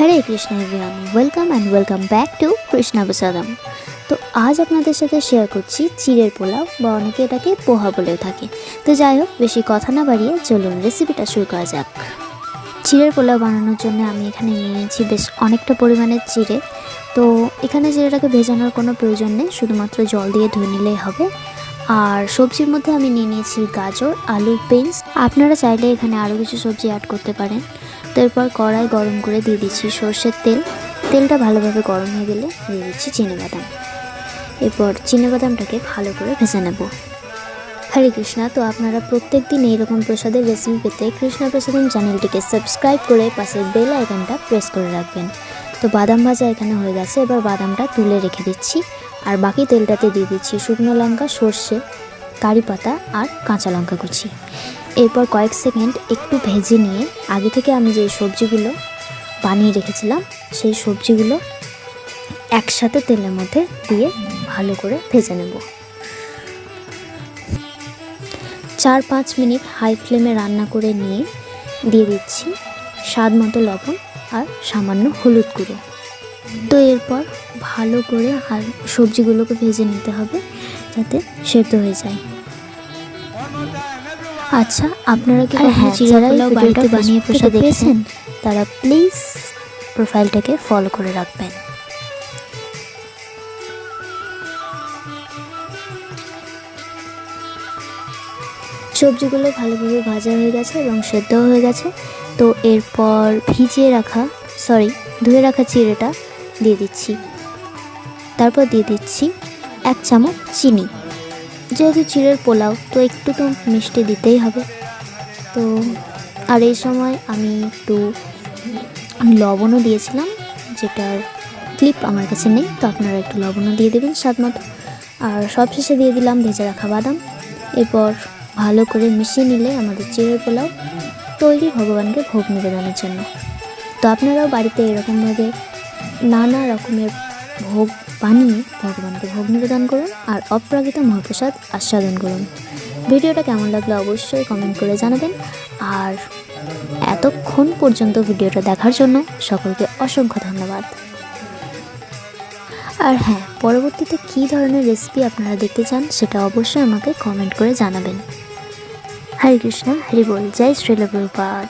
Hare Krishna everyone, welcome back to Krishna প্রসাদম। তো আজ আপনাদের সাথে শেয়ার করছি চিড়ের পোলাও, বা অনেকে এটাকে পোহা বলেও থাকে। তো যাই হোক, বেশি কথা না বাড়িয়ে চলুন রেসিপিটা শুরু করা যাক। চিড়ের পোলাও বানানোর জন্য আমি এখানে নিয়ে নিয়েছি বেশ অনেকটা পরিমাণের চিড়ে। তো এখানে চিড়েটাকে ভেজানোর কোনো প্রয়োজন নেই, শুধুমাত্র জল দিয়ে ধুয়ে নিলেই হবে। আর সবজির মধ্যে আমি নিয়ে নিয়েছি গাজর, আলু, বিনস। আপনারা চাইলে এখানে আরও কিছু সবজি অ্যাড করতে পারেন। তো এরপর কড়াই গরম করে দিয়ে দিচ্ছি সর্ষের তেল। তেলটা ভালোভাবে গরম হয়ে গেলে দিয়ে দিচ্ছি চিনেবাদাম। এরপর চিনেবাদামটাকে ভালো করে ভেজে নেব। হরে কৃষ্ণা। তো আপনারা প্রত্যেক দিন এইরকম প্রসাদের রেসিপি পেতে কৃষ্ণা প্রসাদম চ্যানেলটিকে সাবস্ক্রাইব করে পাশের বেল আইকনটা প্রেস করে রাখবেন। তো বাদাম ভাজা এখানে হয়ে গেছে, এবার বাদামটা তুলে রেখে দিচ্ছি। আর বাকি তেলটাতে দিয়ে দিচ্ছি শুকনো লঙ্কা, সর্ষে, কারি পাতা আর কাঁচা লঙ্কা কুচি। এরপর কয়েক সেকেন্ড একটু ভেজে নিয়ে আগে থেকে আমি যে সবজিগুলো বানিয়ে রেখেছিলাম সেই সবজিগুলো একসাথে তেলের মধ্যে দিয়ে ভালো করে ভেজে নেব। 4-5 মিনিট হাই ফ্লেমে রান্না করে নিয়ে দিয়ে দিচ্ছি স্বাদ মতো লবণ আর সামান্য হলুদ গুঁড়ো। তো এরপর ভালো করে সবজিগুলোকে ভেজে নিতে হবে যাতে সেদ্ধ হয়ে যায়। আচ্ছা, আপনারা কি চিড়ের পোলাও বাড়িতে বানিয়ে প্রসাদ পেয়েছেন? তারা প্লিজ প্রোফাইলটাকে ফলো করে রাখবেন। সবজিগুলো ভালোভাবে ভাজা হয়ে গেছে এবং সেদ্ধ হয়ে গেছে। তো এরপর ধুয়ে রাখা চিড়েটা দিয়ে দিচ্ছি। তারপর দিয়ে দিচ্ছি 1 চামচ চিনি। যেহেতু চিড়ের পোলাও, তো একটু তো মিষ্টি দিতেই হবে। তো আর এই সময় আমি একটু লবণও দিয়েছিলাম, যেটার ক্লিপ আমার কাছে নেই, তো আপনারা একটু লবণও দিয়ে দেবেন স্বাদ মতো। আর সবশেষে দিয়ে দিলাম ভেজে রাখা বাদাম। এরপর ভালো করে মিশিয়ে নিলে আমাদের চিড়ের পোলাও তৈরি ভগবানকে ভোগ নিবেদনের জন্য। তো আপনারাও বাড়িতে এরকমভাবে নানা রকমের ভোগ বানিয়ে ভগবানকে ভোগ নিবেদন করুন আর অপ্রাকৃত মহাপ্রসাদ আস্বাদন করুন। ভিডিওটা কেমন লাগলো অবশ্যই কমেন্ট করে জানাবেন। আর এতক্ষণ পর্যন্ত ভিডিওটা দেখার জন্য সকলকে অসংখ্য ধন্যবাদ। আর হ্যাঁ, পরবর্তীতে কী ধরনের রেসিপি আপনারা দেখতে চান সেটা অবশ্যই আমাকে কমেন্ট করে জানাবেন। হরে কৃষ্ণ, হরি বল, জয় শ্রীল প্রভুপাদ।